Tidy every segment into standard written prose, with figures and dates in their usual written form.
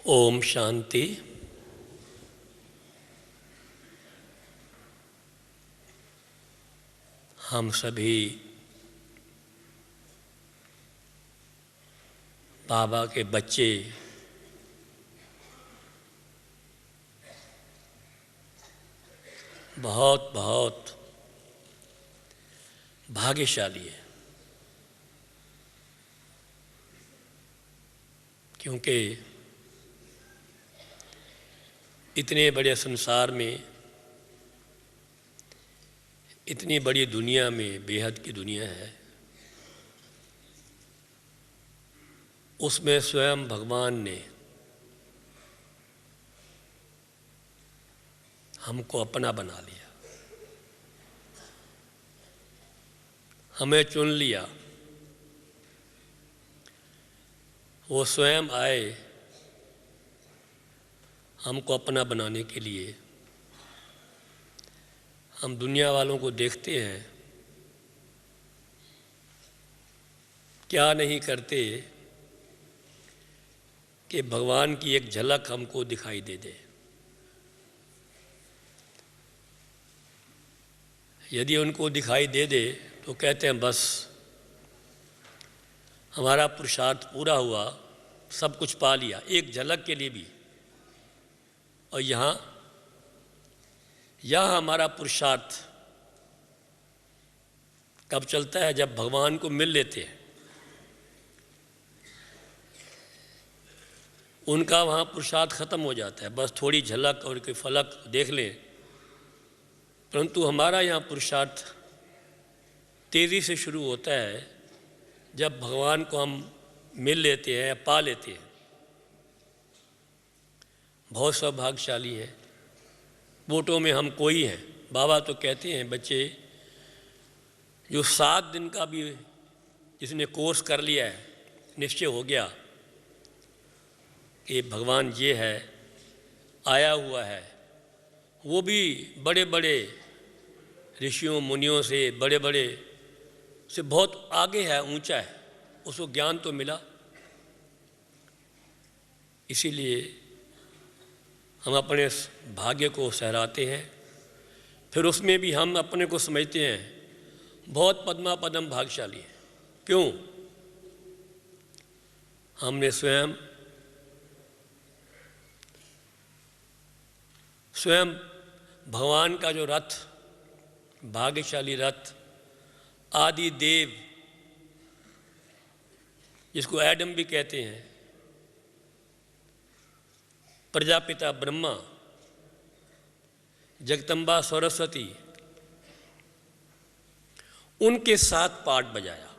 ओम शांति। हम सभी बाबा के बच्चे बहुत बहुत भाग्यशाली हैं, क्योंकि इतने बड़े संसार में, इतनी बड़ी दुनिया में, बेहद की दुनिया है, उसमें स्वयं भगवान ने हमको अपना बना लिया, हमें चुन लिया। वो स्वयं आए हमको अपना बनाने के लिए। हम दुनिया वालों को देखते हैं, क्या नहीं करते कि भगवान की एक झलक हमको दिखाई दे दे। यदि उनको दिखाई दे दे तो कहते हैं बस हमारा पुरुषार्थ पूरा हुआ, सब कुछ पा लिया, एक झलक के लिए भी। और यहाँ हमारा पुरुषार्थ कब चलता है? जब भगवान को मिल लेते हैं। उनका वहाँ पुरुषार्थ खत्म हो जाता है, बस थोड़ी झलक और कोई फलक देख लें। परंतु हमारा यहाँ पुरुषार्थ तेज़ी से शुरू होता है जब भगवान को हम मिल लेते हैं, पा लेते हैं। बहुत सौभाग्यशाली है। वोटों में हम कोई हैं। बाबा तो कहते हैं बच्चे जो 7 दिन का भी जिसने कोर्स कर लिया है, निश्चय हो गया कि भगवान ये है, आया हुआ है, वो भी बड़े बड़े ऋषियों मुनियों से, बड़े बड़े से बहुत आगे है, ऊंचा है, उसको ज्ञान तो मिला। इसीलिए हम अपने भाग्य को सहराते हैं। फिर उसमें भी हम अपने को समझते हैं बहुत पद्मा पदम भाग्यशाली है। क्यों? हमने स्वयं भगवान का जो रथ, भाग्यशाली रथ, आदि देव जिसको एडम भी कहते हैं, प्रजापिता ब्रह्मा, जगदम्बा सरस्वती, उनके साथ पाठ बजाया,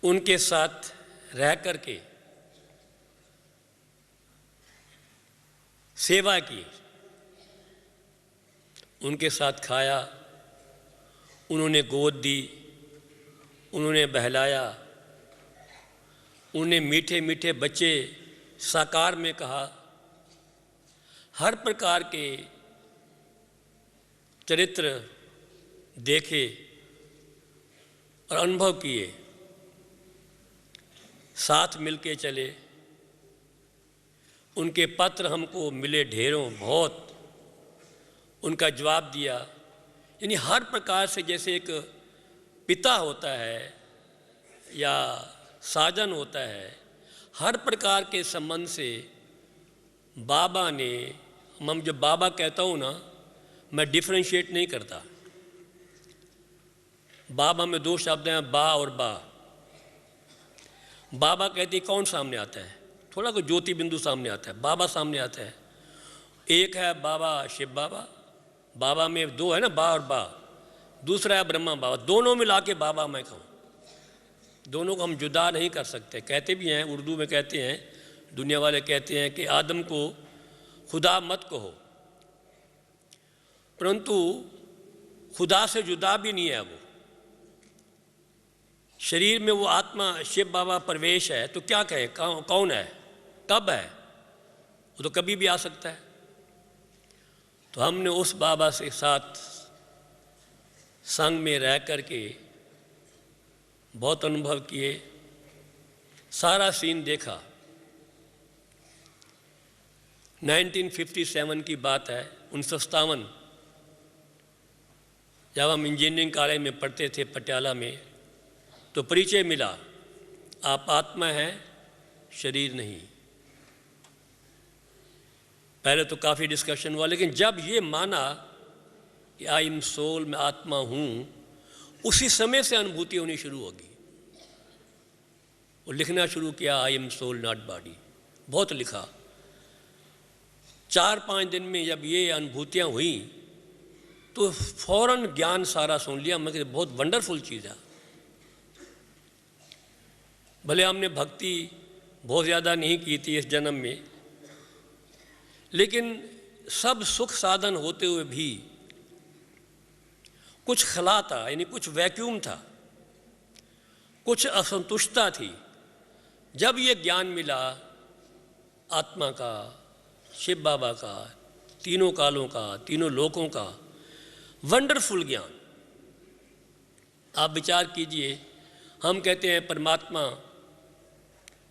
उनके साथ रह करके सेवा की, उनके साथ खाया, उन्होंने गोद दी, उन्होंने बहलाया, उन्हें मीठे मीठे बच्चे साकार में कहा, हर प्रकार के चरित्र देखे और अनुभव किए, साथ मिलके चले। उनके पत्र हमको मिले ढेरों, बहुत, उनका जवाब दिया। यानी हर प्रकार से, जैसे एक पिता होता है या साजन होता है, हर प्रकार के संबंध से बाबा ने, हम जब बाबा कहता हूँ ना, मैं डिफ्रेंशिएट नहीं करता। बाबा में 2 शब्द हैं, बा और बा। बाबा कहते कौन सामने आता है? थोड़ा कोई ज्योति बिंदु सामने आता है, बाबा सामने आता है। एक है बाबा शिव बाबा, बाबा में 2 है ना, बा और बा। दूसरा है ब्रह्मा बाबा, दोनों मिला के बाबा मैं कहूँ। दोनों को हम जुदा नहीं कर सकते। कहते भी हैं, उर्दू में कहते हैं, दुनिया वाले कहते हैं कि आदम को खुदा मत कहो, परंतु खुदा से जुदा भी नहीं है वो। शरीर में वो आत्मा शिव बाबा प्रवेश है, तो क्या कहे, कौन है, कब है? वो तो कभी भी आ सकता है। तो हमने उस बाबा के साथ संग में रह करके बहुत अनुभव किए। सारा सीन देखा। 1957 की बात है, 1957, जब हम इंजीनियरिंग कॉलेज में पढ़ते थे पटियाला में, तो परिचय मिला, आप आत्मा हैं, शरीर नहीं। पहले तो काफ़ी डिस्कशन हुआ, लेकिन जब ये माना कि आई एम सोल, मैं आत्मा हूँ, उसी समय से अनुभूति होनी शुरू होगी। वो लिखना शुरू किया, I am soul not body, बहुत लिखा। 4-5 दिन में जब ये अनुभूतियाँ हुई तो फौरन ज्ञान सारा सुन लिया। मैं कहते बहुत वंडरफुल चीज़ है। भले हमने भक्ति बहुत ज़्यादा नहीं की थी इस जन्म में, लेकिन सब सुख साधन होते हुए भी कुछ खला था, यानी कुछ वैक्यूम था, कुछ असंतुष्टता थी। जब ये ज्ञान मिला आत्मा का, शिव बाबा का, तीनों कालों का, तीनों लोकों का, वंडरफुल ज्ञान। आप विचार कीजिए, हम कहते हैं परमात्मा,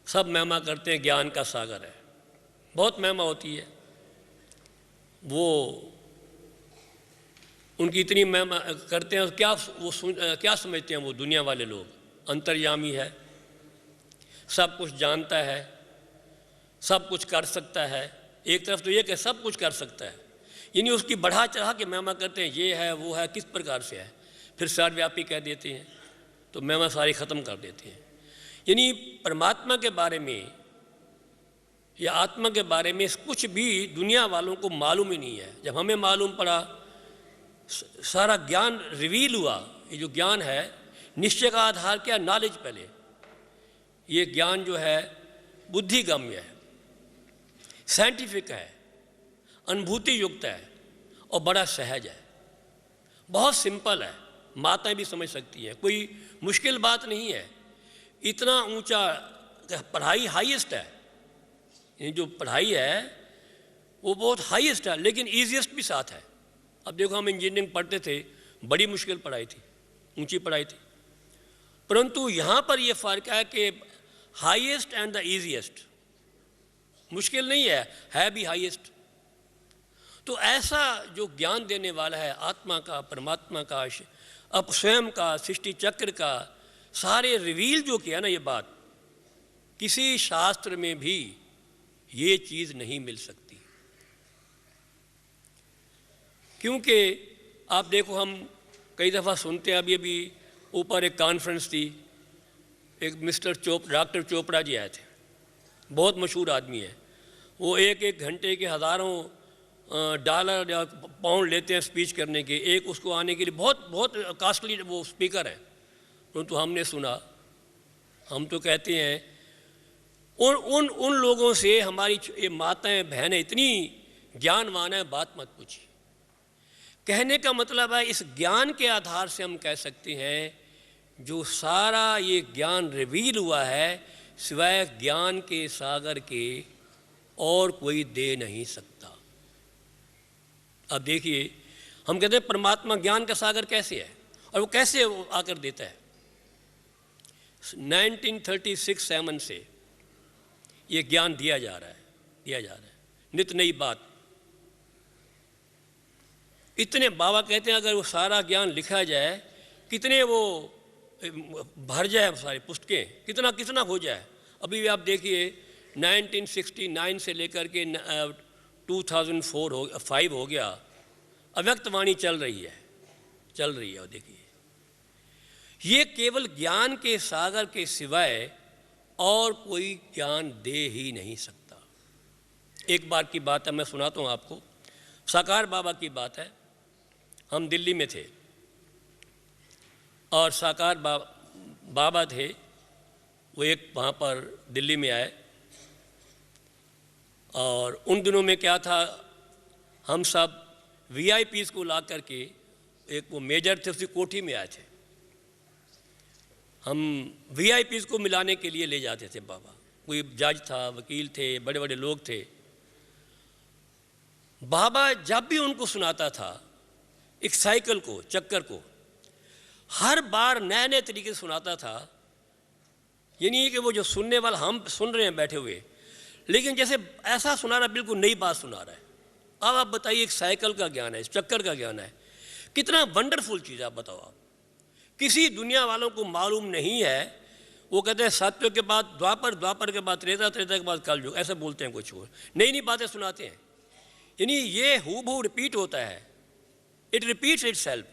सब महिमा करते हैं ज्ञान का सागर है, बहुत महिमा होती है, वो उनकी इतनी महिमा करते हैं। क्या वो क्या समझते हैं वो दुनिया वाले लोग? अंतर्यामी है, सब कुछ जानता है, सब कुछ कर सकता है। एक तरफ तो ये कि सब कुछ कर सकता है, यानी उसकी बढ़ा चढ़ा के महिमा करते हैं, ये है वो है, किस प्रकार से है। फिर सर्वव्यापी कह देते हैं तो महिमा सारी ख़त्म कर देते हैं। यानी परमात्मा के बारे में या आत्मा के बारे में कुछ भी दुनिया वालों को मालूम ही नहीं है। जब हमें मालूम पड़ा, सारा ज्ञान रिवील हुआ। ये जो ज्ञान है, निश्चय का आधार क्या? नॉलेज। पहले ये ज्ञान जो है बुद्धिगम्य है, साइंटिफिक है, अनुभूति युक्त है और बड़ा सहज है, बहुत सिंपल है, माताएं भी समझ सकती हैं, कोई मुश्किल बात नहीं है। इतना ऊंचा पढ़ाई हाईएस्ट है, ये जो पढ़ाई है वो बहुत हाईएस्ट है, लेकिन ईजीएस्ट भी साथ है। अब देखो, हम इंजीनियरिंग पढ़ते थे, बड़ी मुश्किल पढ़ाई थी, ऊंची पढ़ाई थी, परंतु यहाँ पर ये फ़र्क है कि हाईएस्ट एंड द ईजीएस्ट। मुश्किल नहीं है भी हाईएस्ट। तो ऐसा जो ज्ञान देने वाला है आत्मा का, परमात्मा का, अब स्वयं का, सृष्टि चक्र का, सारे रिवील जो किया ना, ये बात किसी शास्त्र में भी ये चीज़ नहीं मिल सकती। क्योंकि आप देखो, हम कई दफ़ा सुनते हैं, अभी ऊपर एक कॉन्फ्रेंस थी, एक डॉक्टर चोपड़ा जी आए थे, बहुत मशहूर आदमी है। वो एक घंटे के हज़ारों डॉलर या पाउंड लेते हैं स्पीच करने के, एक उसको आने के लिए बहुत कॉस्टली वो स्पीकर है। परंतु हमने सुना, हम तो कहते हैं उन लोगों से हमारी ये माताएं बहनें इतनी ज्ञानवान है, बात मत पूछिए। कहने का मतलब है, इस ज्ञान के आधार से हम कह सकते हैं जो सारा ये ज्ञान रिवील हुआ है, सिवाय ज्ञान के सागर के और कोई दे नहीं सकता। अब देखिए, हम कहते हैं परमात्मा ज्ञान का सागर कैसे है, और वो कैसे आकर देता है। 1936-7 से ये ज्ञान दिया जा रहा है, नित नई बात। इतने बाबा कहते हैं, अगर वो सारा ज्ञान लिखा जाए, कितने वो भर जाए, सारी पुस्तकें कितना हो जाए। अभी भी आप देखिए, 1969 से लेकर के 2005 हो गया, अव्यक्त वाणी चल रही है। और देखिए, ये केवल ज्ञान के सागर के सिवाय और कोई ज्ञान दे ही नहीं सकता। एक बार की बात है, मैं सुनाता हूँ आपको। साकार बाबा की बात है। हम दिल्ली में थे और साकार बाबा थे, वो एक वहाँ पर दिल्ली में आए। और उन दिनों में क्या था, हम सब VIPs को ला करके, एक वो मेजर थे, उसकी कोठी में आए थे। हम VIPs को मिलाने के लिए ले जाते थे बाबा। कोई जज था, वकील थे, बड़े बड़े लोग थे। बाबा जब भी उनको सुनाता था एक साइकिल को, चक्कर को, हर बार नए नए तरीके से सुनाता था ये नहीं है कि वो जो सुनने वाला हम सुन रहे हैं बैठे हुए, लेकिन जैसे ऐसा सुना रहा, बिल्कुल नई बात सुना रहा है। अब आप बताइए, एक साइकिल का ज्ञान है, चक्कर का ज्ञान है, कितना वंडरफुल चीज़ है। आप बताओ, आप किसी दुनिया वालों को मालूम नहीं है। वो कहते हैं सत्य के बाद द्वापर, द्वापर के बाद त्रेता, त्रेता के बाद कलयुग, ऐसे बोलते हैं कुछ और नई नई बातें सुनाते हैं। यानी ये हूबहू रिपीट होता है, इट रिपीट्स इटसेल्फ।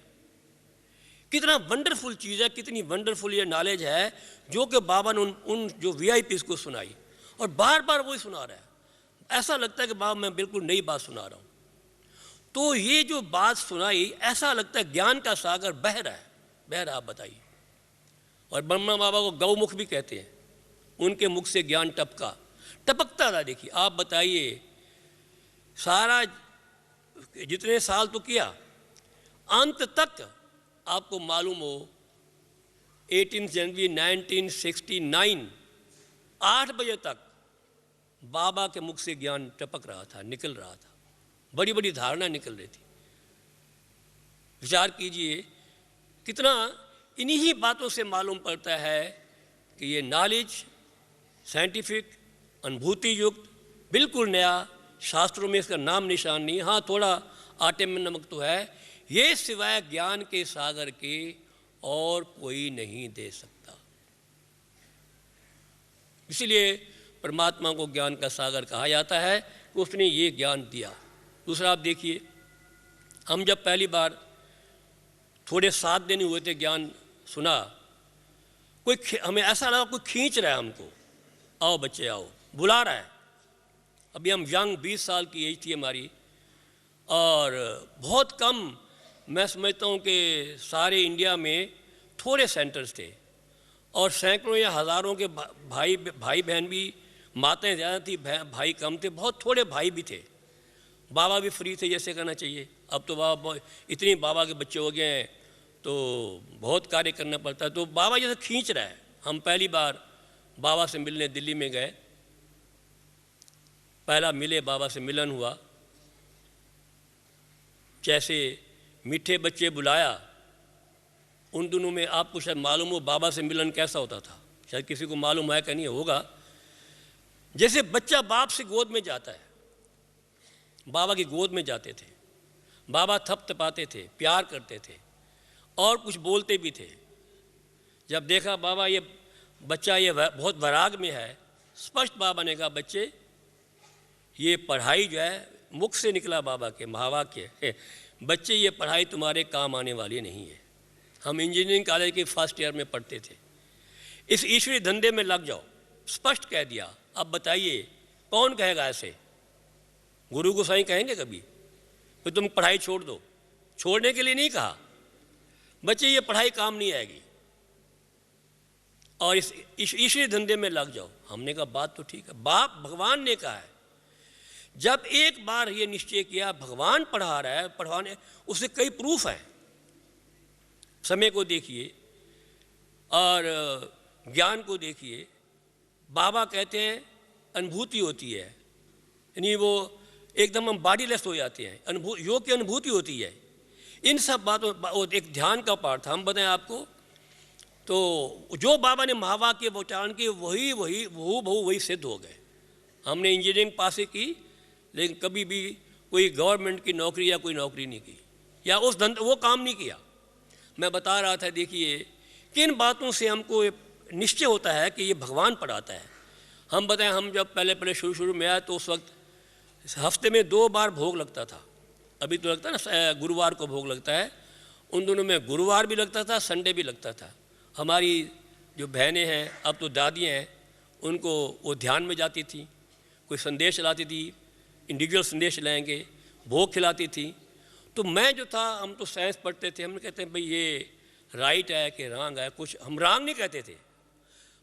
कितना वंडरफुल चीज़ है, कितनी वंडरफुल ये नॉलेज है जो कि बाबा ने उन जो वीआईपीज़ को सुनाई, और बार बार वही सुना रहा है। ऐसा लगता है कि बाबा मैं बिल्कुल नई बात सुना रहा हूँ। तो ये जो बात सुनाई, ऐसा लगता है ज्ञान का सागर बह रहा है, बह रहा। आप बताइए। और ब्रह्मा बाबा को गौमुख भी कहते हैं, उनके मुख से ज्ञान टपकता था। देखिए, आप बताइए, सारा जितने साल तो किया, अंत तक आपको मालूम हो 18 जनवरी 1969 8 बजे तक बाबा के मुख से ज्ञान टपक रहा था, निकल रहा था, बड़ी बड़ी धारणा निकल रही थी। विचार कीजिए, कितना इन्हीं ही बातों से मालूम पड़ता है कि ये नॉलेज साइंटिफिक, अनुभूति युक्त, बिल्कुल नया, शास्त्रों में इसका नाम निशान नहीं। हाँ, थोड़ा आटे में नमक तो है, ये सिवाय ज्ञान के सागर के और कोई नहीं दे सकता। इसलिए परमात्मा को ज्ञान का सागर कहा जाता है कि उसने ये ज्ञान दिया। दूसरा, आप देखिए, हम जब पहली बार थोड़े 7 दिन हुए थे ज्ञान सुना, कोई हमें ऐसा लगा कोई खींच रहा है हमको, आओ बच्चे आओ, बुला रहा है। अभी हम यंग 20 साल की एज थी हमारी, और बहुत कम, मैं समझता हूँ कि सारे इंडिया में थोड़े सेंटर्स थे, और सैकड़ों या हज़ारों के भाई बहन भी, माताएं ज़्यादा थी, भाई कम थे, बहुत थोड़े भाई भी थे। बाबा भी फ्री थे, जैसे कहना चाहिए। अब तो बाबा इतनी बाबा के बच्चे हो गए हैं तो बहुत कार्य करना पड़ता है। तो बाबा जैसे खींच रहा है। हम पहली बार बाबा से मिलने दिल्ली में गए, पहला मिले, बाबा से मिलन हुआ। जैसे मीठे बच्चे बुलाया, उन दिनों में आपको शायद मालूम हो बाबा से मिलन कैसा होता था, शायद किसी को मालूम है कि नहीं होगा। जैसे बच्चा बाप से गोद में जाता है, बाबा की गोद में जाते थे, बाबा थपथपाते थे, प्यार करते थे, और कुछ बोलते भी थे। जब देखा बाबा ये बच्चा ये बहुत वैराग में है, स्पष्ट बाबा ने कहा, बच्चे ये पढ़ाई जो है, मुख से निकला बाबा के महावाक्य, बच्चे ये पढ़ाई तुम्हारे काम आने वाली नहीं है। हम इंजीनियरिंग कॉलेज के फर्स्ट ईयर में पढ़ते थे। इस ईश्वरी धंधे में लग जाओ, स्पष्ट कह दिया। अब बताइए कौन कहेगा ऐसे? गुरु गोसाई कहेंगे कभी तो तुम पढ़ाई छोड़ दो? छोड़ने के लिए नहीं कहा, बच्चे ये पढ़ाई काम नहीं आएगी और इस ईश्वरी धंधे में लग जाओ। हमने कहा बात तो ठीक है, बाप भगवान ने कहा है। जब एक बार ये निश्चय किया भगवान पढ़ा रहा है, पढ़वाने, उससे कई प्रूफ हैं। समय को देखिए और ज्ञान को देखिए। बाबा कहते हैं अनुभूति होती है, यानी वो एकदम हम बॉडीलेस हो जाते हैं, योग की अनुभूति होती है। इन सब बातों, एक ध्यान का पाठ था, हम बताएं आपको, तो जो बाबा ने महावाक्य उच्चारण किए वही सिद्ध हो गए। हमने इंजीनियरिंग पास ही की, लेकिन कभी भी कोई गवर्नमेंट की नौकरी या कोई नौकरी नहीं की, या उस वो काम नहीं किया। मैं बता रहा था, देखिए किन बातों से हमको निश्चय होता है कि ये भगवान पढ़ाता है। हम बताएं, हम जब पहले शुरू में आए तो उस वक्त हफ्ते में 2 बार भोग लगता था। अभी तो लगता है ना गुरुवार को भोग लगता है, उन दोनों में गुरुवार भी लगता था, संडे भी लगता था। हमारी जो बहनें हैं, अब तो दादियाँ हैं, उनको वो ध्यान में जाती थी, कोई संदेश लाती थी, इंडिविजुअल संदेश लाएंगे, भोग खिलाती थी। तो मैं जो था, हम तो साइंस पढ़ते थे, हम कहते हैं भाई ये राइट है कि रॉन्ग है, कुछ हम रॉन्ग नहीं कहते थे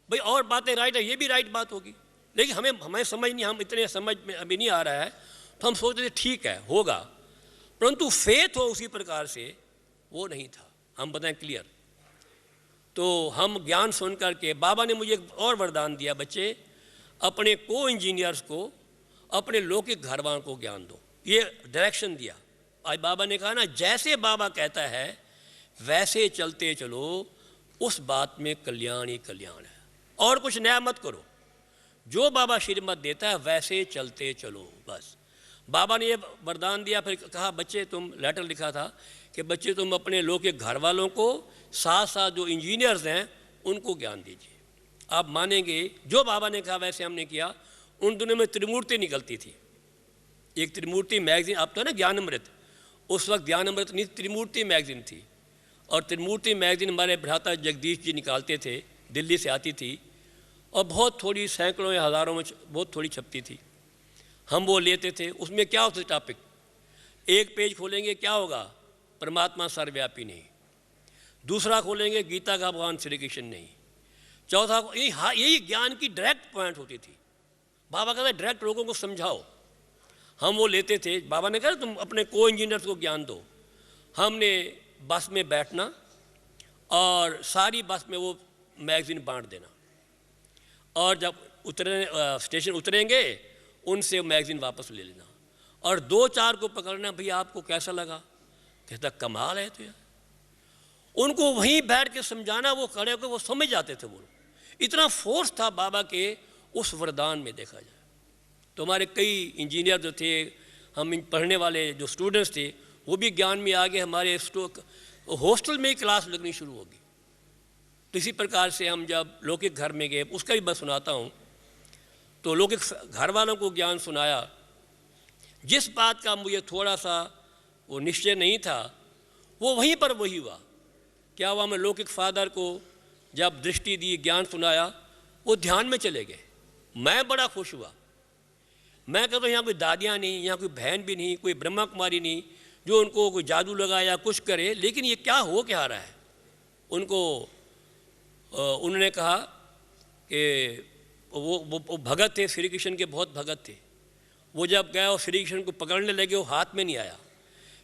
भाई, और बातें राइट है, ये भी राइट बात होगी, लेकिन हमें समझ नहीं, हम इतने समझ में अभी नहीं आ रहा है, तो हम सोचते थे ठीक है होगा, परंतु फेथ हो उसी प्रकार से वो नहीं था। हम बताएं क्लियर। तो हम ज्ञान सुन करके, बाबा ने मुझे एक और वरदान दिया, बच्चे अपने को इंजीनियर्स को, अपने लौकिक घर वालों को ज्ञान दो, ये डायरेक्शन दिया। आज बाबा ने कहा ना, जैसे बाबा कहता है वैसे चलते चलो, उस बात में कल्याण ही कल्याण है। और कुछ नया मत करो, जो बाबा श्रीमत देता है वैसे चलते चलो बस। बाबा ने ये वरदान दिया, फिर कहा बच्चे तुम, लेटर लिखा था कि बच्चे तुम अपने लौकिक घर वालों को, साथ साथ जो इंजीनियर्स हैं उनको ज्ञान दीजिए। आप मानेंगे जो बाबा ने कहा वैसे हमने किया। उन दिनों में त्रिमूर्ति निकलती थी, एक त्रिमूर्ति मैगजीन, अब तो है ना ज्ञानामृत, उस वक्त ज्ञानामृत नहीं, त्रिमूर्ति मैगजीन थी। और त्रिमूर्ति मैगजीन हमारे भ्राता जगदीश जी निकालते थे, दिल्ली से आती थी और बहुत थोड़ी, सैकड़ों या हज़ारों में बहुत थोड़ी छपती थी। हम वो लेते थे। उसमें क्या होता टॉपिक, एक पेज खोलेंगे क्या होगा, परमात्मा सर्वव्यापी नहीं। दूसरा खोलेंगे गीता का भगवान श्री कृष्ण नहीं। चौथा यही ज्ञान की डायरेक्ट पॉइंट होती थी। बाबा कहते डायरेक्ट लोगों को समझाओ। हम वो लेते थे। बाबा ने कहा तुम अपने को इंजीनियर्स को ज्ञान दो। हमने बस में बैठना और सारी बस में वो मैगज़ीन बांट देना, और जब स्टेशन उतरेंगे उनसे मैगज़ीन वापस ले लेना, और 2-4 को पकड़ना, भैया आपको कैसा लगा, कहता कमाल है तो यार। उनको वहीं बैठ के समझाना, वो खड़े होकर वो समझ जाते थे। वो इतना फोर्स था बाबा के उस वरदान में, देखा जाए तो हमारे कई इंजीनियर जो थे, हम पढ़ने वाले जो स्टूडेंट्स थे, वो भी ज्ञान में आ गए। हमारे हॉस्टल में ही क्लास लगनी शुरू होगी। तो इसी प्रकार से हम जब लौकिक घर में गए, उसका भी मैं सुनाता हूँ। तो लौकिक घर वालों को ज्ञान सुनाया। जिस बात का मुझे थोड़ा सा वो निश्चय नहीं था, वो वहीं पर वही हुआ। क्या हुआ, मैं लौकिक फादर को जब दृष्टि दी, ज्ञान सुनाया, वो ध्यान में चले गए। मैं बड़ा खुश हुआ। मैं कहता हूँ यहाँ कोई दादियाँ नहीं, यहाँ कोई बहन भी नहीं, कोई ब्रह्मा कुमारी नहीं जो उनको कोई जादू लगाया कुछ करे, लेकिन ये क्या हो क्या रहा है। उनको उन्होंने कहा कि वो भगत थे, श्री कृष्ण के बहुत भगत थे। वो जब गए और श्री कृष्ण को पकड़ने लगे, वो हाथ में नहीं आया।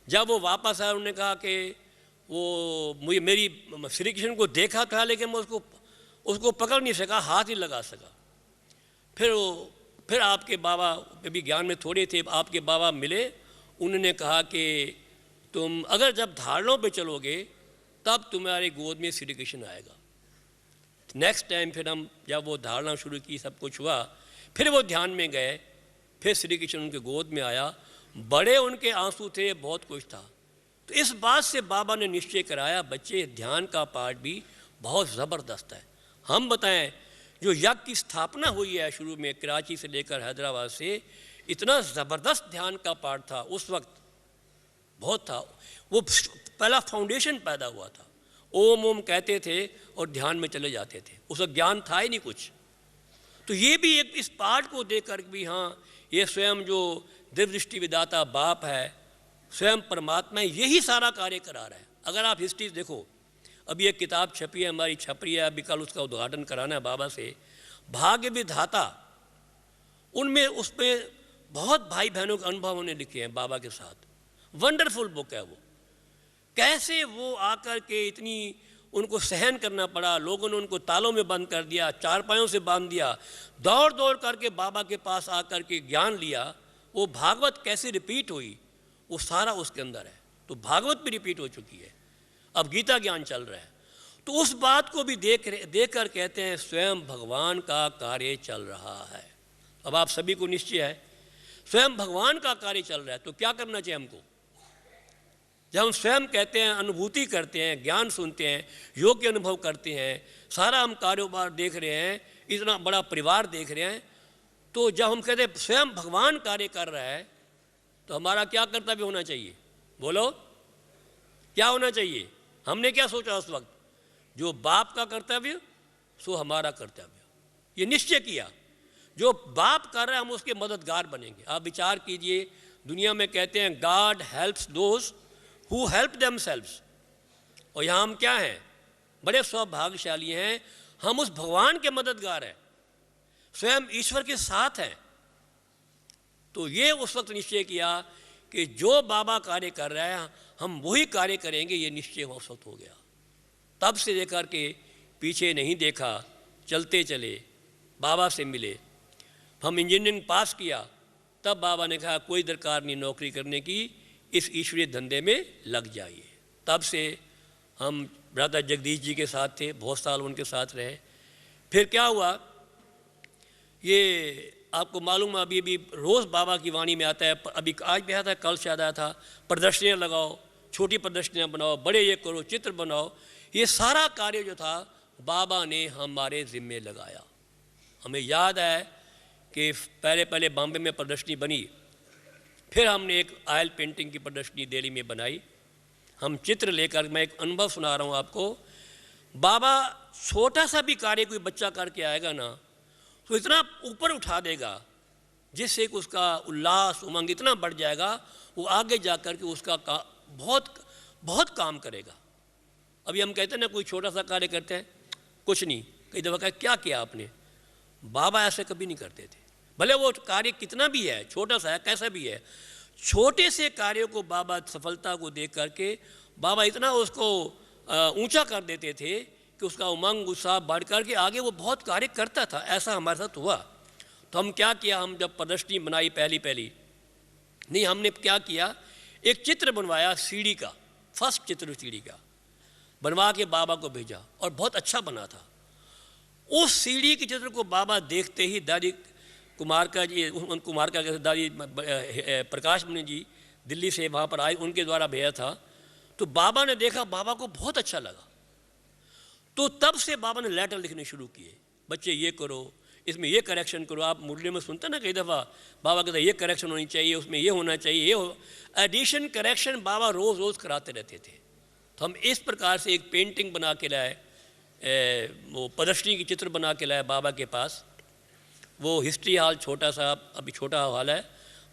जब वो वापस आया, उन्होंने कहा कि वो मुझे, मेरी श्री कृष्ण को देखा था लेकिन मैं उसको पकड़ नहीं सका, हाथ ही लगा सका। फिर आपके बाबा भी ज्ञान में थोड़े थे, आपके बाबा मिले। उन्होंने कहा कि तुम अगर जब धारणों पे चलोगे तब तुम्हारे गोद में श्री कृष्ण आएगा। नेक्स्ट टाइम फिर हम जब वो धारणा शुरू की, सब कुछ हुआ, फिर वो ध्यान में गए, फिर श्री कृष्ण उनके गोद में आया। बड़े उनके आंसू थे, बहुत कुछ था। तो इस बात से बाबा ने निश्चय कराया, बच्चे ध्यान का पाठ भी बहुत ज़बरदस्त है। हम बताएं, जो यज्ञ की स्थापना हुई है शुरू में कराची से लेकर हैदराबाद से, इतना ज़बरदस्त ध्यान का पाठ था उस वक्त, बहुत था। वो पहला फाउंडेशन पैदा हुआ था। ओम ओम कहते थे और ध्यान में चले जाते थे। उसका ज्ञान था ही नहीं कुछ। तो ये भी एक इस पाठ को देख कर भी, हाँ ये स्वयं जो दिव्य दृष्टि विदाता बाप है, स्वयं परमात्मा, यही सारा कार्य करा रहा है। अगर आप हिस्ट्री देखो, अभी एक किताब छपी है, हमारी छप रही है, अभी कल उसका उद्घाटन कराना है बाबा से, भाग्य विधाता। उनमें उसमें बहुत भाई बहनों के अनुभव उन्होंने लिखे हैं बाबा के साथ। वंडरफुल बुक है वो। कैसे वो आकर के इतनी उनको सहन करना पड़ा, लोगों ने उनको तालों में बंद कर दिया, चारपायों से बांध दिया, दौड़ दौड़ करके बाबा के पास आकर के ज्ञान लिया। वो भागवत कैसे रिपीट हुई, वो सारा उसके अंदर है। तो भागवत भी रिपीट हो चुकी है, अब गीता ज्ञान चल रहा है। तो उस बात को भी देख कर कहते हैं स्वयं भगवान का कार्य चल रहा है। अब आप सभी को निश्चय है स्वयं भगवान का कार्य चल रहा है, तो क्या करना चाहिए हमको। जब हम स्वयं कहते हैं, अनुभूति करते हैं, ज्ञान सुनते हैं, योग के अनुभव करते हैं, सारा हम कारोबार देख रहे हैं, इतना बड़ा परिवार देख रहे हैं, तो जब हम कहते हैं स्वयं भगवान कार्य कर रहा है, तो हमारा क्या कर्तव्य होना चाहिए, बोलो क्या होना चाहिए। हमने क्या सोचा उस वक्त, जो बाप का कर्तव्य सो हमारा कर्तव्य, ये निश्चय किया। जो बाप कर रहा है हम उसके मददगार बनेंगे। आप विचार कीजिए, दुनिया में कहते हैं God helps those who help themselves, और यहाँ हम क्या हैं, बड़े सौभाग्यशाली हैं, हम उस भगवान के मददगार हैं, स्वयं ईश्वर के साथ हैं। तो ये उस वक्त निश्चय किया कि जो बाबा कार्य कर रहा है हम वही कार्य करेंगे, ये निश्चय उस वक्त हो गया। तब से लेकर के पीछे नहीं देखा, चलते चले, बाबा से मिले। हम इंजीनियरिंग पास किया, तब बाबा ने कहा कोई दरकार नहीं नौकरी करने की, इस ईश्वरीय धंधे में लग जाइए। तब से हम ब्रदर जगदीश जी के साथ थे, बहुत साल उनके साथ रहे। फिर क्या हुआ, ये आपको मालूम है, अभी रोज़ बाबा की वाणी में आता है, अभी आज भी आता है, कल शायद आया था, प्रदर्शनियाँ लगाओ, छोटी प्रदर्शनियाँ बनाओ, बड़े ये करो, चित्र बनाओ। ये सारा कार्य जो था बाबा ने हमारे ज़िम्मे लगाया। हमें याद है कि पहले बॉम्बे में प्रदर्शनी बनी, फिर हमने एक ऑयल पेंटिंग की प्रदर्शनी दिल्ली में बनाई। हम चित्र लेकर, मैं एक अनुभव सुना रहा हूँ आपको, बाबा छोटा सा भी कार्य कोई बच्चा करके आएगा ना तो इतना ऊपर उठा देगा जिससे कि उसका उल्लास उमंग इतना बढ़ जाएगा, वो आगे जा कर के उसका बहुत बहुत काम करेगा। अभी हम कहते हैं ना, कोई छोटा सा कार्य करते हैं, कुछ नहीं, कई दफ़ा कहा क्या किया आपने, बाबा ऐसे कभी नहीं करते थे। भले वो कार्य कितना भी है, छोटा सा है, कैसा भी है, छोटे से कार्यों को बाबा सफलता को देख करके बाबा इतना उसको ऊंचा कर देते थे कि उसका उमंग उत्साह बढ़ कर के आगे वो बहुत कार्य करता था। ऐसा हमारे साथ हुआ। तो हम क्या किया, हम जब प्रदर्शनी बनाई पहली नहीं, हमने क्या किया, एक चित्र बनवाया सीढ़ी का, फर्स्ट चित्र सीढ़ी का बनवा के बाबा को भेजा और बहुत अच्छा बना था। उस सीढ़ी के चित्र को बाबा देखते ही दादी कुमार का दादी प्रकाश मणि जी दिल्ली से वहाँ पर आए, उनके द्वारा भेजा था। तो बाबा ने देखा, बाबा को बहुत अच्छा लगा। तो तब से बाबा ने लेटर लिखने शुरू किए, बच्चे ये करो, इसमें ये करेक्शन करो। आप मुरली में सुनते ना कई दफ़ा बाबा कहते ये करेक्शन होनी चाहिए, उसमें ये होना चाहिए, ये हो एडिशन करेक्शन बाबा रोज़ कराते रहते थे। तो हम इस प्रकार से एक पेंटिंग बना के लाए, वो प्रदर्शनी की चित्र बना के लाए बाबा के पास। वो हिस्ट्री हॉल छोटा सा, अभी छोटा हॉल है,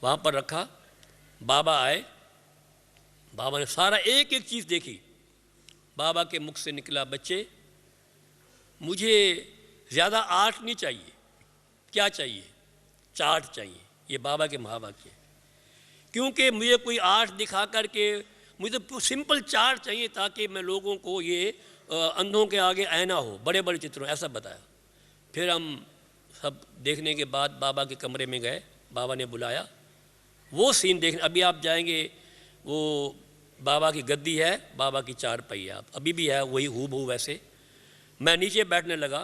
वहाँ पर रखा। बाबा आए, बाबा ने सारा एक एक चीज़ देखी। बाबा के मुख से निकला, बच्चे मुझे ज़्यादा आर्ट नहीं चाहिए, क्या चाहिए, चार्ट चाहिए। ये बाबा के महावाक्य, क्योंकि मुझे कोई आर्ट दिखा करके, मुझे तो सिंपल चार्ट चाहिए ताकि मैं लोगों को ये अंधों के आगे आईना हो, बड़े बड़े चित्रों, ऐसा बताया। फिर हम सब देखने के बाद बाबा के कमरे में गए, बाबा ने बुलाया, वो सीन देखने। अभी आप जाएंगे, वो बाबा की गद्दी है, बाबा की चारपाई है, अभी भी है वही हूबहू वैसे। मैं नीचे बैठने लगा,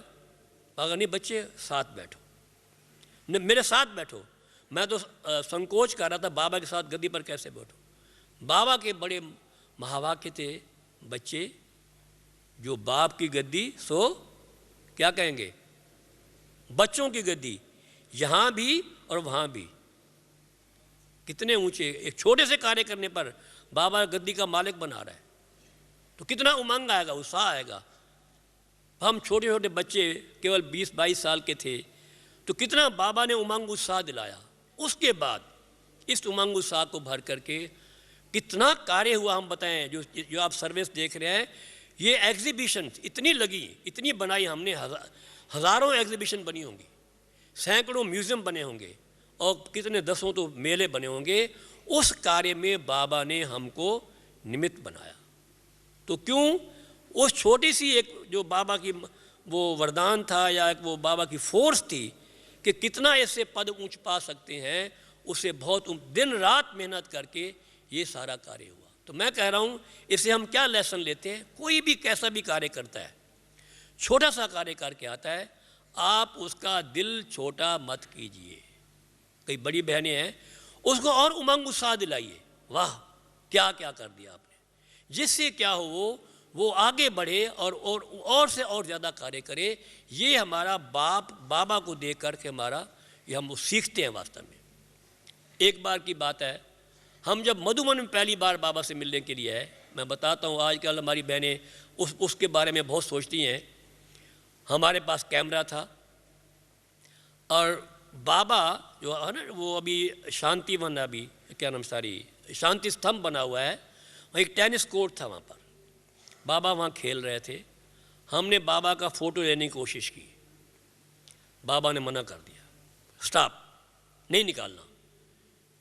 बाबा नहीं बच्चे साथ बैठो, मेरे साथ बैठो। मैं तो संकोच कर रहा था, बाबा के साथ गद्दी पर कैसे बैठो। बाबा के बड़े महावाक्य थे, बच्चे जो बाप की गद्दी सो क्या कहेंगे, बच्चों की गद्दी, यहाँ भी और वहाँ भी। कितने ऊंचे, एक छोटे से कार्य करने पर बाबा गद्दी का मालिक बना रहा है, तो कितना उमंग आएगा, उत्साह आएगा। हम छोटे छोटे बच्चे केवल 20-22 साल के थे, तो कितना बाबा ने उमंग उत्साह दिलाया। उसके बाद इस उमंग उत्साह को भर करके कितना कार्य हुआ हम बताएं। जो आप सर्विस देख रहे हैं, ये एग्जीबिशन इतनी लगी, इतनी बनाई हमने, हज़ारों एग्जीबिशन बनी होंगी, सैकड़ों म्यूज़ियम बने होंगे और कितने दसों तो मेले बने होंगे। उस कार्य में बाबा ने हमको निमित्त बनाया। तो क्यों, उस छोटी सी एक जो बाबा की वो वरदान था, या एक वो बाबा की फोर्स थी कि कितना ऐसे पद ऊंच पा सकते हैं, उसे बहुत दिन रात मेहनत करके ये सारा कार्य हुआ। तो मैं कह रहा हूँ, इससे हम क्या लेसन लेते हैं, कोई भी कैसा भी कार्य करता है, छोटा सा कार्य करके आता है, आप उसका दिल छोटा मत कीजिए। कई बड़ी बहनें हैं, उसको और उमंग उत्साह दिलाइए, वाह क्या क्या कर दिया आपने, जिससे क्या हो वो आगे बढ़े और से और ज़्यादा कार्य करे। ये हमारा बाबा को देख करके हमारा ये हम सीखते हैं वास्तव में। एक बार की बात है, हम जब मधुबन में पहली बार बाबा से मिलने के लिए आए, मैं बताता हूँ, आजकल हमारी बहनें उसके बारे में बहुत सोचती हैं। हमारे पास कैमरा था और बाबा जो है ना, वो अभी शांतिवन, अभी क्या नाम, शांति स्तंभ बना हुआ है, वहाँ एक टेनिस कोर्ट था, वहाँ पर बाबा वहाँ खेल रहे थे। हमने बाबा का फ़ोटो लेने की कोशिश की, बाबा ने मना कर दिया, स्टॉप, नहीं निकालना।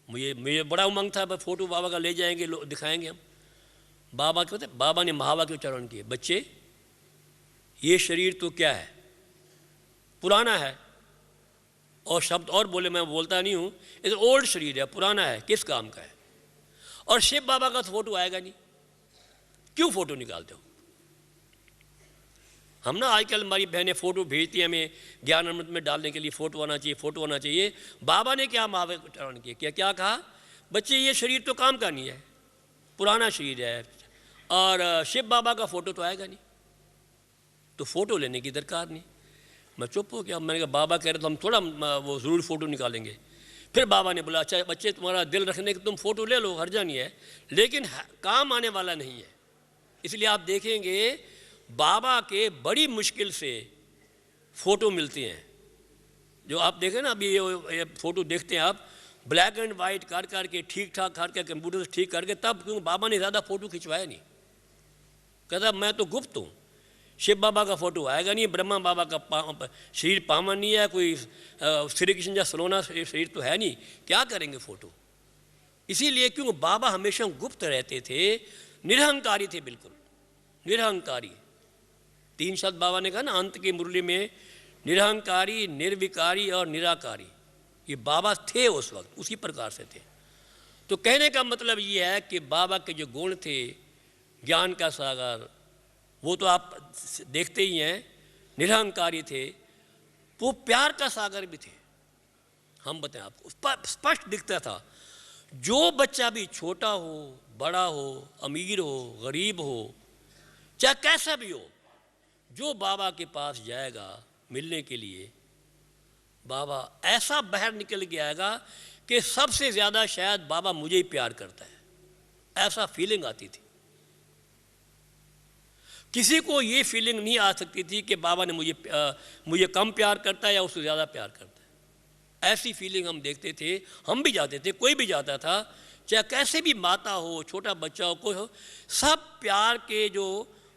मुझे बड़ा उमंग था, फ़ोटो बाबा का ले जाएंगे, दिखाएंगे हम। बाबा ने महावाक्य उच्चारण किए, बच्चे ये शरीर तो क्या है, पुराना है। और शब्द और बोले, मैं बोलता नहीं हूँ, ये ओल्ड शरीर है, पुराना है, किस काम का है। और शिव बाबा का तो फोटो आएगा नहीं, क्यों फोटो निकालते हो। हम ना आजकल हमारी बहनें फ़ोटो भेजती हैं हमें ज्ञान अमृत में डालने के लिए, फ़ोटो आना चाहिए, फ़ोटो आना चाहिए। बाबा ने क्या महावतरण किया, क्या कहा, बच्चे ये शरीर तो काम का नहीं है, पुराना शरीर है, और शिव बाबा का फ़ोटो तो आएगा नहीं, तो फ़ोटो लेने की दरकार नहीं। मैं चुप हो गया। मैंने कहा बाबा कह रहे तो हम थोड़ा वो ज़रूर फ़ोटो निकालेंगे। फिर बाबा ने बोला अच्छा बच्चे तुम्हारा दिल रखने की तुम फ़ोटो ले लो, हर्जा नहीं है, लेकिन काम आने वाला नहीं है। इसलिए आप देखेंगे बाबा के बड़ी मुश्किल से फ़ोटो मिलती हैं। जो आप देखें ना अभी ये फ़ोटो देखते हैं आप, ब्लैक एंड वाइट कर करके ठीक ठाक करके कंप्यूटर से ठीक करके, तब क्योंकि बाबा ने ज़्यादा फ़ोटो खिंचवाया नहीं। कहता मैं तो गुप्त हूँ, शिव बाबा का फ़ोटो आएगा नहीं, ब्रह्मा बाबा का शरीर पावन नहीं है, कोई श्री कृष्ण या सलोना शरीर तो है नहीं, क्या करेंगे फ़ोटो। इसीलिए क्योंकि बाबा हमेशा गुप्त रहते थे, निरहंकारी थे, बिल्कुल निरहंकारी। 3 शब्द बाबा ने कहा ना अंत की मुरली में, निरहंकारी, निर्विकारी और निराकारी, ये बाबा थे उस वक्त, उसी प्रकार से थे। तो कहने का मतलब ये है कि बाबा के जो गुण थे, ज्ञान का सागर, वो तो आप देखते ही हैं, निरहंकारी थे, वो प्यार का सागर भी थे। हम बताएं आपको, स्पष्ट दिखता था, जो बच्चा भी छोटा हो, बड़ा हो, अमीर हो, गरीब हो, चाहे कैसा भी हो, जो बाबा के पास जाएगा मिलने के लिए, बाबा ऐसा बाहर निकल के आएगा कि सबसे ज़्यादा शायद बाबा मुझे ही प्यार करता है, ऐसा फीलिंग आती थी। किसी को ये फीलिंग नहीं आ सकती थी कि बाबा ने मुझे कम प्यार करता है या उससे ज़्यादा प्यार करता है। ऐसी फीलिंग हम देखते थे, हम भी जाते थे, कोई भी जाता था, चाहे कैसे भी माता हो, छोटा बच्चा हो, कोई हो, सब प्यार के जो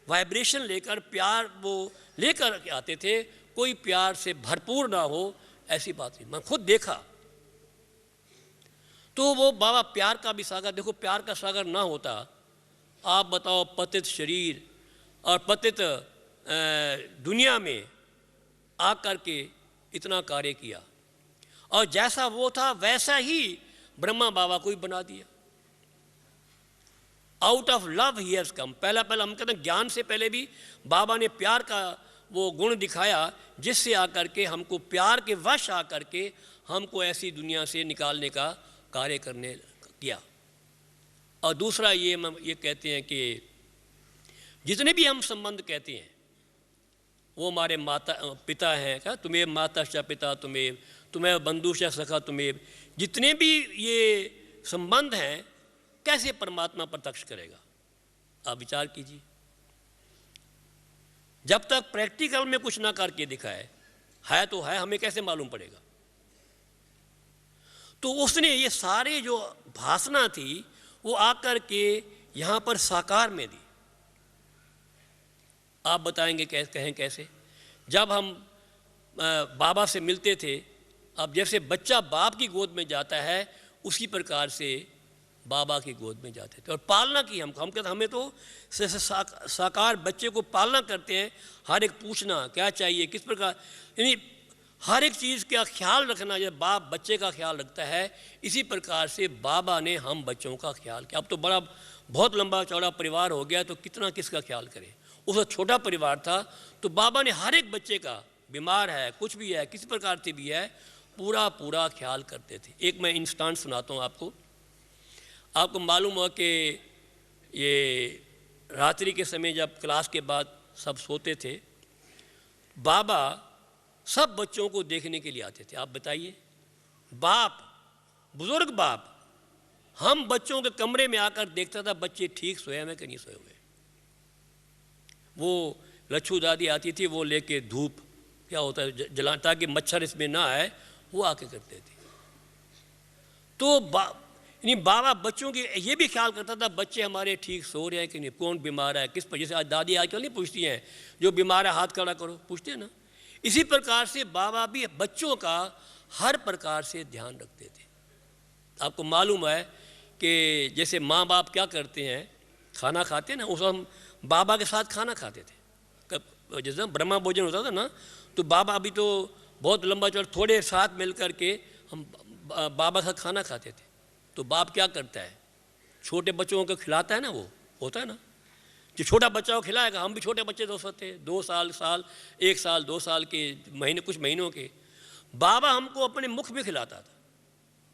वाइब्रेशन लेकर, प्यार वो लेकर आते थे। कोई प्यार से भरपूर ना हो ऐसी बात नहीं, मैं खुद देखा। तो वो बाबा प्यार का भी सागर, देखो प्यार का सागर ना होता, आप बताओ, पतित शरीर और पतित दुनिया में आकर के इतना कार्य किया, और जैसा वो था वैसा ही ब्रह्मा बाबा को ही बना दिया। Out of love he has come. पहला हम कहते हैं ज्ञान से पहले भी बाबा ने प्यार का वो गुण दिखाया, जिससे आकर के हमको प्यार के वश आकर के हमको ऐसी दुनिया से निकालने का कार्य करने किया। और दूसरा ये कहते हैं कि जितने भी हम संबंध कहते हैं वो हमारे माता पिता हैं, क्या तुम्हें माता श पिता तुम्हें बंधु श सखा तुम्हें, जितने भी ये संबंध हैं कैसे परमात्मा प्रत्यक्ष करेगा, आप विचार कीजिए। जब तक प्रैक्टिकल में कुछ ना करके दिखाए, है तो है, हमें कैसे मालूम पड़ेगा। तो उसने ये सारे जो भाषणा थी वो आकर के यहाँ पर साकार में दी। आप बताएंगे कहें कैसे। जब हम बाबा से मिलते थे, अब जैसे बच्चा बाप की गोद में जाता है, उसी प्रकार से बाबा की गोद में जाते थे और पालना की। हम कहते हमें तो साकार बच्चे को पालना करते हैं, हर एक पूछना क्या चाहिए, किस प्रकार, यानी हर एक चीज़ का ख्याल रखना। जब बाप बच्चे का ख्याल रखता है, इसी प्रकार से बाबा ने हम बच्चों का ख्याल किया। अब तो बहुत लंबा चौड़ा परिवार हो गया, तो कितना किसका ख्याल करें। उस छोटा परिवार था, तो बाबा ने हर एक बच्चे का, बीमार है, कुछ भी है, किसी प्रकार से भी है, पूरा ख्याल करते थे। एक मैं इंस्टेंट सुनाता हूँ आपको। आपको मालूम हो कि ये रात्रि के समय जब क्लास के बाद सब सोते थे, बाबा सब बच्चों को देखने के लिए आते थे। आप बताइए, बाप, बुजुर्ग बाप, हम बच्चों के कमरे में आकर देखता था बच्चे ठीक सोए हैं कि नहीं सोए हुए। वो लच्छू दादी आती थी, वो लेके धूप क्या होता है जला, ताकि मच्छर इसमें ना आए, वो आके करते थे। तो बाबा बच्चों की ये भी ख्याल करता था बच्चे हमारे ठीक सो रहे हैं कि नहीं, कौन बीमार है, किस पर। जैसे आज दादी आजकल नहीं पूछती हैं, जो बीमार है हाथ खड़ा करो, पूछते हैं ना। इसी प्रकार से बाबा भी बच्चों का हर प्रकार से ध्यान रखते थे। आपको मालूम है कि जैसे माँ बाप क्या करते हैं, खाना खाते हैं ना, उस हम बाबा के साथ खाना खाते थे। जैसे ब्रह्मा भोजन होता था ना, तो बाबा भी तो बहुत लंबा चौड़ा, थोड़े साथ मिल करके हम बाबा का खाना खाते थे। तो बाप क्या करता है, छोटे बच्चों को खिलाता है ना, वो होता है ना, जो छोटा बच्चा को खिलाएगा, हम भी छोटे बच्चे दोस्त होते हैं, 1 साल 2 साल के महीने, कुछ महीनों के। बाबा हमको अपने मुख में खिलाता था,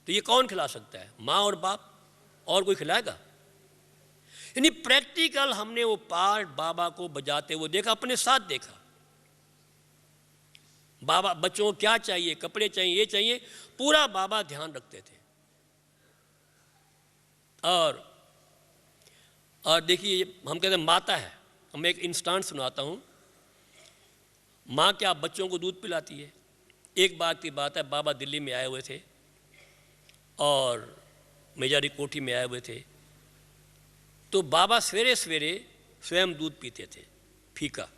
तो ये कौन खिला सकता है? माँ और बाप, और कोई खिलाएगा? यानी प्रैक्टिकल हमने वो पार्ट बाबा को बजाते हुए देखा, अपने साथ देखा। बाबा बच्चों को क्या चाहिए, कपड़े चाहिए, ये चाहिए, पूरा बाबा ध्यान रखते थे। और देखिए, हम कहते हैं माता है, मैं एक इंस्टेंट सुनाता हूँ। माँ क्या बच्चों को दूध पिलाती है। एक बार की बात है, बाबा दिल्ली में आए हुए थे और मेजारी कोठी में आए हुए थे। तो बाबा सवेरे सवेरे स्वयं दूध पीते थे, फीका।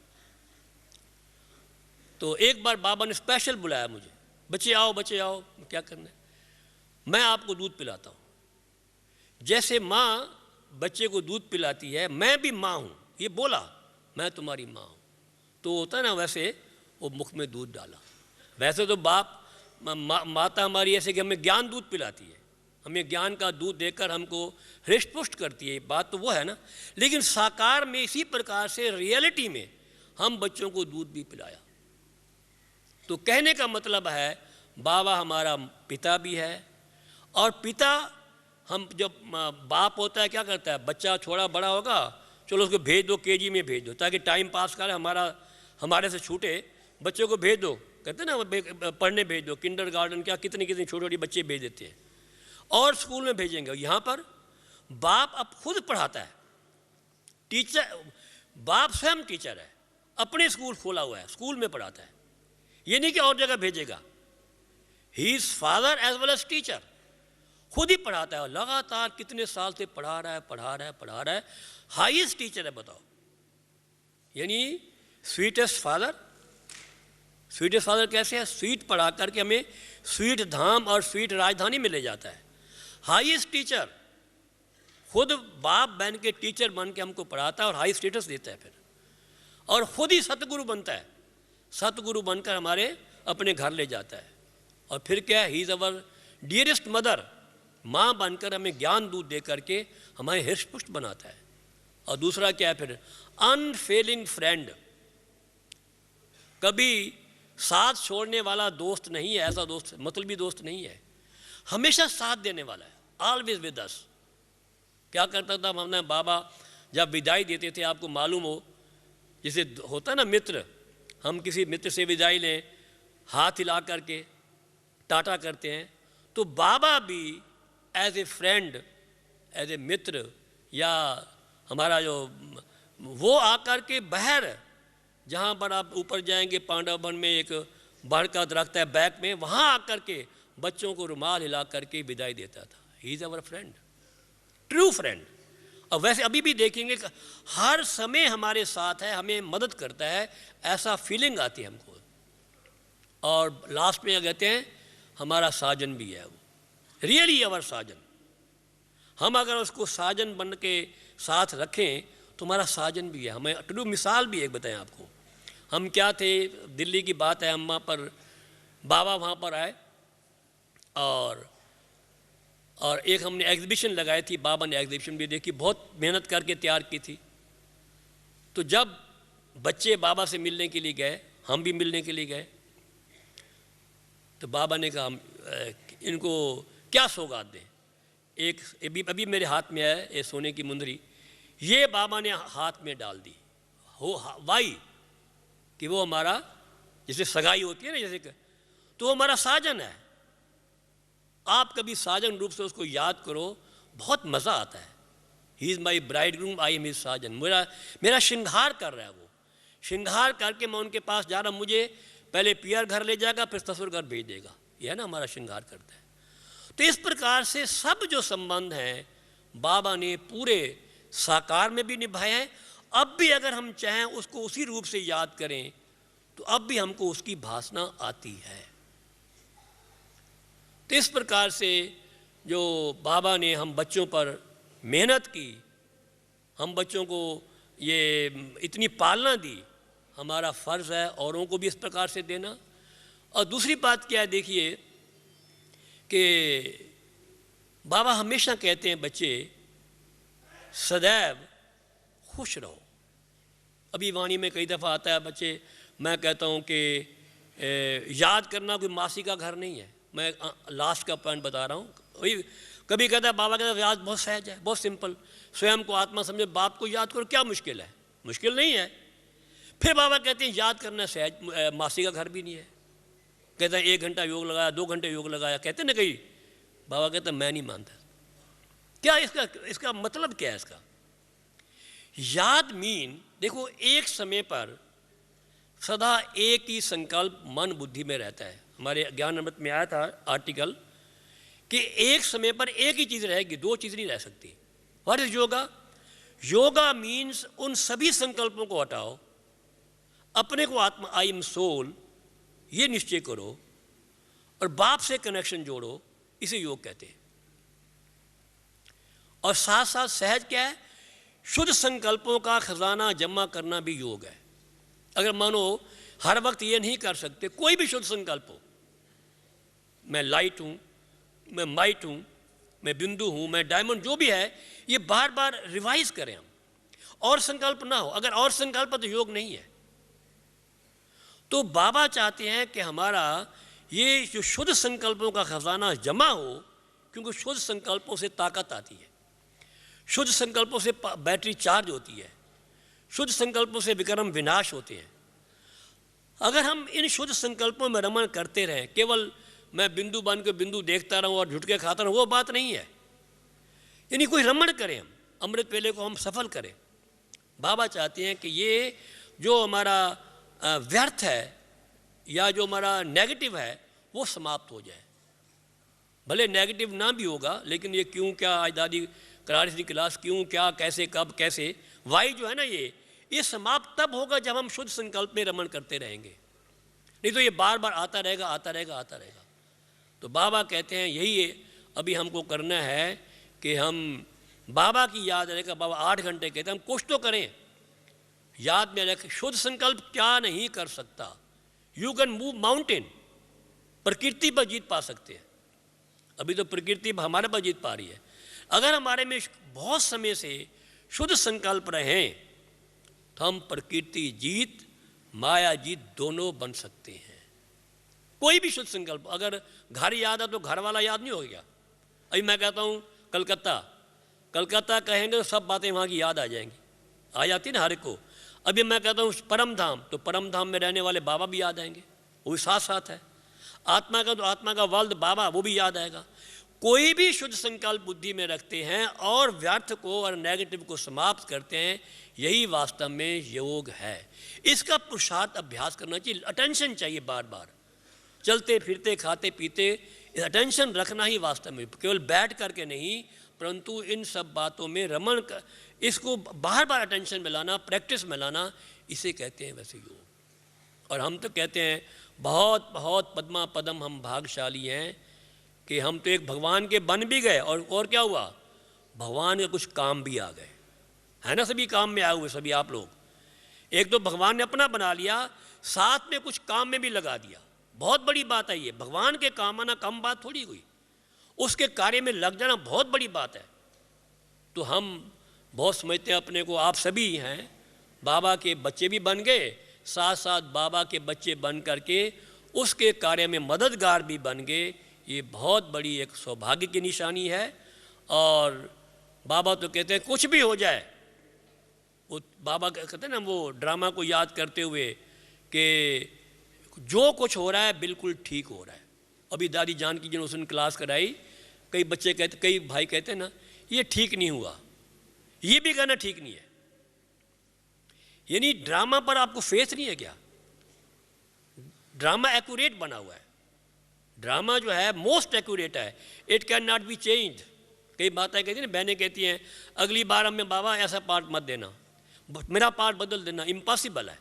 तो एक बार बाबा ने स्पेशल बुलाया मुझे, बच्चे आओ, बच्चे आओ, क्या करना है, मैं आपको दूध पिलाता हूँ। जैसे माँ बच्चे को दूध पिलाती है, मैं भी माँ हूँ, ये बोला, मैं तुम्हारी माँ हूँ। तो होता है ना, वैसे वो मुख में दूध डाला। वैसे तो बाप माता हमारी ऐसे कि हमें ज्ञान दूध पिलाती है, हमें ज्ञान का दूध देकर हमको हृष्ट पुष्ट करती है, बात तो वो है ना। लेकिन साकार में इसी प्रकार से रियलिटी में हम बच्चों को दूध भी पिलाया। तो कहने का मतलब है बाबा हमारा पिता भी है। और पिता, हम जब बाप होता है क्या करता है, बच्चा थोड़ा बड़ा होगा, चलो उसको भेज दो, केजी में भेज दो, ताकि टाइम पास करे, हमारे से छूटे, बच्चों को भेज दो, कहते हैं ना पढ़ने भेज दो, किंडरगार्टन क्या कितनी कितनी छोटे छोटे बच्चे भेज देते हैं और स्कूल में भेजेंगे। यहाँ पर बाप अब खुद पढ़ाता है, टीचर, बाप स्वयं टीचर है, अपने स्कूल खोला हुआ है, स्कूल में पढ़ाता है, ये नहीं कि और जगह भेजेगा। He is father as well as teacher, खुद ही पढ़ाता है और लगातार कितने साल से पढ़ा रहा है। हाईएस्ट टीचर है, बताओ। यानी स्वीटेस्ट फादर कैसे है? स्वीट पढ़ा करके हमें स्वीट धाम और स्वीट राजधानी में ले जाता है। हाईएस्ट टीचर, खुद बाप बन के टीचर बन के हमको पढ़ाता है और हाई स्टेटस देता है फिर, और खुद ही सतगुरु बनता है, सतगुरु बनकर हमारे अपने घर ले जाता है। और फिर क्या है, he is our dearest mother, माँ बनकर हमें ज्ञान दूध दे करके हमारे हृष्ट पुष्ट बनाता है। और दूसरा क्या है फिर, अनफेलिंग फ्रेंड, कभी साथ छोड़ने वाला दोस्त नहीं है, ऐसा दोस्त मतलबी दोस्त नहीं है, हमेशा साथ देने वाला है, ऑलवेज विद अस। क्या करता था हमने, बाबा जब विदाई देते थे, आपको मालूम हो, जैसे होता ना मित्र, हम किसी मित्र से विदाई लें, हाथ हिला करके टाटा करते हैं, तो बाबा भी as a friend, as a मित्र, या हमारा जो वो आकर के बहर, जहाँ पर आप ऊपर जाएंगे पांडव वन में एक बड़ का दरख्त है बैक में, वहाँ आकर के बच्चों को रुमाल हिला करके विदाई देता था। He is our friend, true friend. और वैसे अभी भी देखेंगे हर समय हमारे साथ है, हमें मदद करता है, ऐसा फीलिंग आती है हमको। और लास्ट में कहते हैं हमारा साजन भी है, वो रियली अवर साजन। हम अगर उसको साजन बन के साथ रखें तो हमारा साजन भी है। हमें टू मिसाल भी एक बताएं आपको, हम क्या थे, दिल्ली की बात है, हम वहाँ पर, बाबा वहाँ पर आए और एक हमने एग्जीबिशन लगाई थी, बाबा ने एग्जीबिशन भी देखी, बहुत मेहनत करके तैयार की थी। तो जब बच्चे बाबा से मिलने के लिए गए, हम भी मिलने के लिए गए, तो बाबा ने कहा इनको क्या सौगात दें। एक अभी मेरे हाथ में है ये सोने की मुंदरी, ये बाबा ने हाथ में डाल दी, हो वाई कि वो हमारा, जैसे सगाई होती है ना, जैसे तो वो हमारा साजन है। आप कभी साजन रूप से उसको याद करो, बहुत मज़ा आता है। He is my bridegroom, I am his साजन। मेरा श्रृंगार कर रहा है वो, श्रृंगार करके मैं उनके पास जा रहा, मुझे पहले पियर घर ले जाएगा, फिर ससुर घर भेज देगा, यह है ना हमारा श्रृंगार करता है। तो इस प्रकार से सब जो संबंध हैं बाबा ने पूरे साकार में भी निभाए हैं। अब भी अगर हम चाहें उसको उसी रूप से याद करें तो अब भी हमको उसकी भासना आती है। तो इस प्रकार से जो बाबा ने हम बच्चों पर मेहनत की, हम बच्चों को ये इतनी पालना दी, हमारा फ़र्ज़ है औरों को भी इस प्रकार से देना। और दूसरी बात क्या है, देखिए कि बाबा हमेशा कहते हैं बच्चे सदैव खुश रहो, अभी वाणी में कई दफ़ा आता है बच्चे, मैं कहता हूँ कि याद करना कोई मासी का घर नहीं है। मैं लास्ट का पॉइंट बता रहा हूँ। कभी कहता है बाबा कहता है याद बहुत सहज है, बहुत सिंपल, स्वयं को आत्मा समझे, बाप को याद करो, क्या मुश्किल है? मुश्किल नहीं है। फिर बाबा कहते हैं याद करना सहज, मासी का घर भी नहीं है। कहते हैं 1 घंटा योग लगाया, 2 घंटे योग लगाया, कहते ना कहीं। बाबा कहते हैं मैं नहीं मानता। क्या इसका मतलब क्या है? इसका याद मीन देखो, एक समय पर सदा एक ही संकल्प मन बुद्धि में रहता है। हमारे ज्ञान अमृत में आया था आर्टिकल कि एक समय पर एक ही चीज़ रहेगी, 2 चीज़ नहीं रह सकती। What is yoga? Yoga means उन सभी संकल्पों को हटाओ, अपने को आत्मा, आई एम सोल, ये निश्चय करो और बाप से कनेक्शन जोड़ो, इसे योग कहते हैं। और साथ साथ सहज क्या है? शुद्ध संकल्पों का खजाना जमा करना भी योग है। अगर मानो हर वक्त ये नहीं कर सकते, कोई भी शुद्ध संकल्प हो, मैं लाइट हूँ, मैं माइट हूँ, मैं बिंदु हूँ, मैं डायमंड, जो भी है, ये बार बार रिवाइज करें हम। और संकल्प ना हो, अगर और संकल्प तो योग नहीं है। तो बाबा चाहते हैं कि हमारा ये जो शुद्ध संकल्पों का खजाना जमा हो, क्योंकि शुद्ध संकल्पों से ताकत आती है, शुद्ध संकल्पों से बैटरी चार्ज होती है, शुद्ध संकल्पों से विक्रम विनाश होते हैं। अगर हम इन शुद्ध संकल्पों में रमण करते रहें, केवल मैं बिंदु बन के बिंदु देखता रहूं और झुटके खाता रहूं, वो बात नहीं है। यानी कोई रमण करें, हम अमृत वेले को हम सफल करें। बाबा चाहते हैं कि ये जो हमारा व्यर्थ है या जो हमारा नेगेटिव है वो समाप्त हो जाए। भले नेगेटिव ना भी होगा, लेकिन ये क्यों क्या, आज दादी करा रही थी क्लास, क्यों क्या कैसे कब कैसे, वाई जो है ना, ये समाप्त तब होगा जब हम शुद्ध संकल्प में रमण करते रहेंगे। नहीं तो ये बार बार आता रहेगा, आता रहेगा, आता रहेगा। तो बाबा कहते हैं यही अभी हमको करना है कि हम बाबा की याद रहेगा। बाबा 8 घंटे कहते हैं, हम कुछ तो करें, याद में रखें। शुद्ध संकल्प क्या नहीं कर सकता? यू कैन मूव माउंटेन, प्रकृति पर जीत पा सकते हैं। अभी तो प्रकृति हमारे पर जीत पा रही है। अगर हमारे में बहुत समय से शुद्ध संकल्प रहें तो हम प्रकृति जीत, माया जीत दोनों बन सकते हैं। कोई भी शुद्ध संकल्प, अगर घर याद है तो घर वाला याद नहीं हो गया। अभी मैं कहता हूँ कलकत्ता, कलकत्ता कहेंगे तो सब बातें वहाँ की याद आ जाएंगी, आ जाती है ना हर एक को। अभी मैं कहता हूँ परम धाम, तो परम धाम में रहने वाले बाबा भी याद आएंगे, वो भी साथ साथ है। आत्मा का तो आत्मा का वल्द बाबा, वो भी याद आएगा। कोई भी शुद्ध संकल्प बुद्धि में रखते हैं और व्यर्थ को और नेगेटिव को समाप्त करते हैं, यही वास्तव में योग है। इसका पुरुषार्थ अभ्यास करना चाहिए, अटेंशन चाहिए बार बार, चलते फिरते खाते पीते अटेंशन रखना ही वास्तव में, केवल बैठ करके नहीं, परंतु इन सब बातों में रमण कर, इसको बार बार अटेंशन में लाना, प्रैक्टिस में लाना, इसे कहते हैं वैसे योग। और हम तो कहते हैं बहुत बहुत पद्मा पदम हम भाग्यशाली हैं कि हम तो एक भगवान के बन भी गए, और क्या हुआ, भगवान के कुछ काम भी आ गए, है ना। सभी काम में आए हुए सभी आप लोग। एक तो भगवान ने अपना बना लिया, साथ में कुछ काम में भी लगा दिया। बहुत बड़ी बात है ये, भगवान के काम आना कम बात थोड़ी हुई, उसके कार्य में लग जाना बहुत बड़ी बात है। तो हम बहुत समझते हैं अपने को, आप सभी हैं बाबा के बच्चे भी बन गए, साथ साथ बाबा के बच्चे बन करके उसके कार्य में मददगार भी बन गए। ये बहुत बड़ी एक सौभाग्य की निशानी है। और बाबा तो कहते हैं कुछ भी हो जाए, वो बाबा कहते हैं ना, वो ड्रामा को याद करते हुए कि जो कुछ हो रहा है बिल्कुल ठीक हो रहा है। अभी दादी जानकी जी ने उसने क्लास कराई, कई बच्चे कहते, कई भाई कहते हैं ना ये ठीक नहीं हुआ, ये भी कहना ठीक नहीं है। यानी ड्रामा पर आपको फेथ नहीं है क्या? ड्रामा एक्यूरेट बना हुआ है, ड्रामा जो है मोस्ट एक्यूरेट है, it can not be change. कई बातें कहती हैं ना, बहनें कहती हैं अगली बार हमें बाबा ऐसा पार्ट मत देना, मेरा पार्ट बदल देना, इम्पॉसिबल है।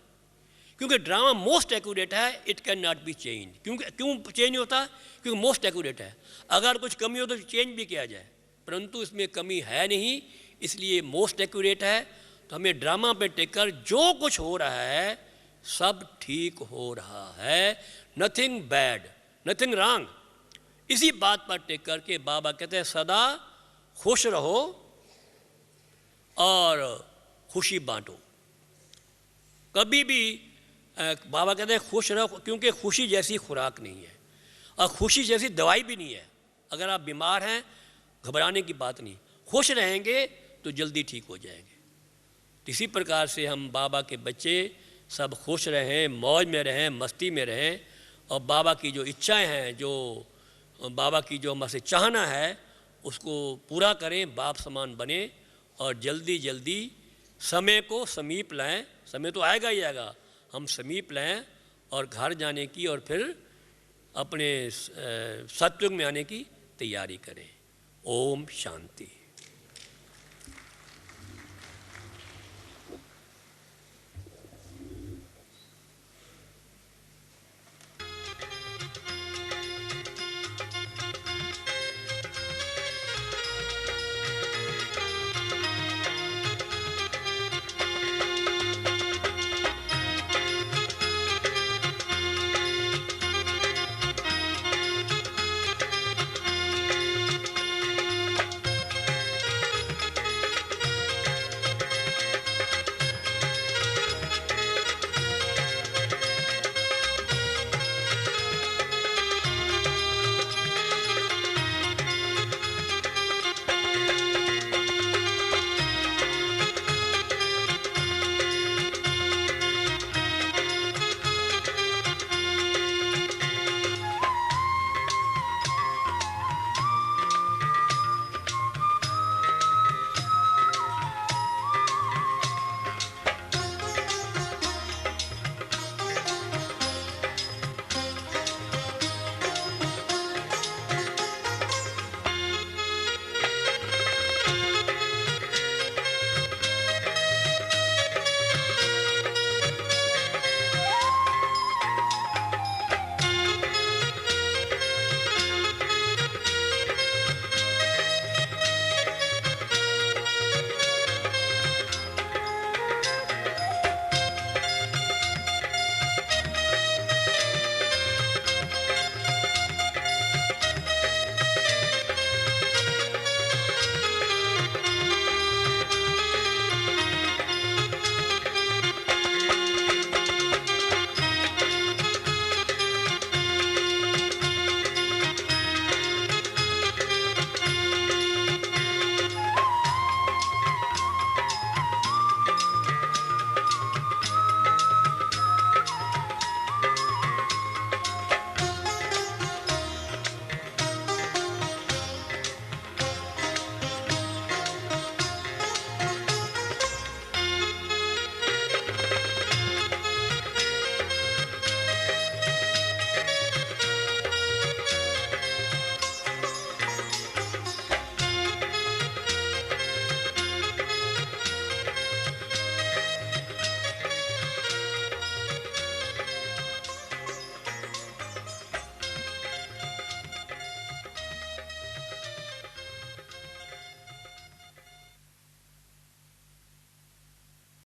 क्योंकि ड्रामा मोस्ट एक्यूरेट है, it can not be change. क्यों चेंज होता? क्योंकि मोस्ट एक्यूरेट है। अगर कुछ कमी हो तो चेंज भी किया जाए, परंतु इसमें कमी है नहीं, इसलिए मोस्ट एक्यूरेट है। तो हमें ड्रामा पे टेकर जो कुछ हो रहा है सब ठीक हो रहा है, नथिंग बैड, नथिंग रॉन्ग, इसी बात पर टेक करके बाबा कहते हैं सदा खुश रहो और खुशी बांटो। कभी भी बाबा कहते हैं खुश रहो, क्योंकि खुशी जैसी खुराक नहीं है और खुशी जैसी दवाई भी नहीं है। अगर आप बीमार हैं, घबराने की बात नहीं, खुश रहेंगे तो जल्दी ठीक हो जाएंगे। इसी प्रकार से हम बाबा के बच्चे सब खुश रहें, मौज में रहें, मस्ती में रहें, और बाबा की जो इच्छाएं हैं, जो बाबा की जो हमसे चाहना है, उसको पूरा करें, बाप समान बने और जल्दी जल्दी समय को समीप लाएं। समय तो आएगा ही आएगा, हम समीप लाएं और घर जाने की और फिर अपने सत्युग में आने की तैयारी करें। ओम शांति।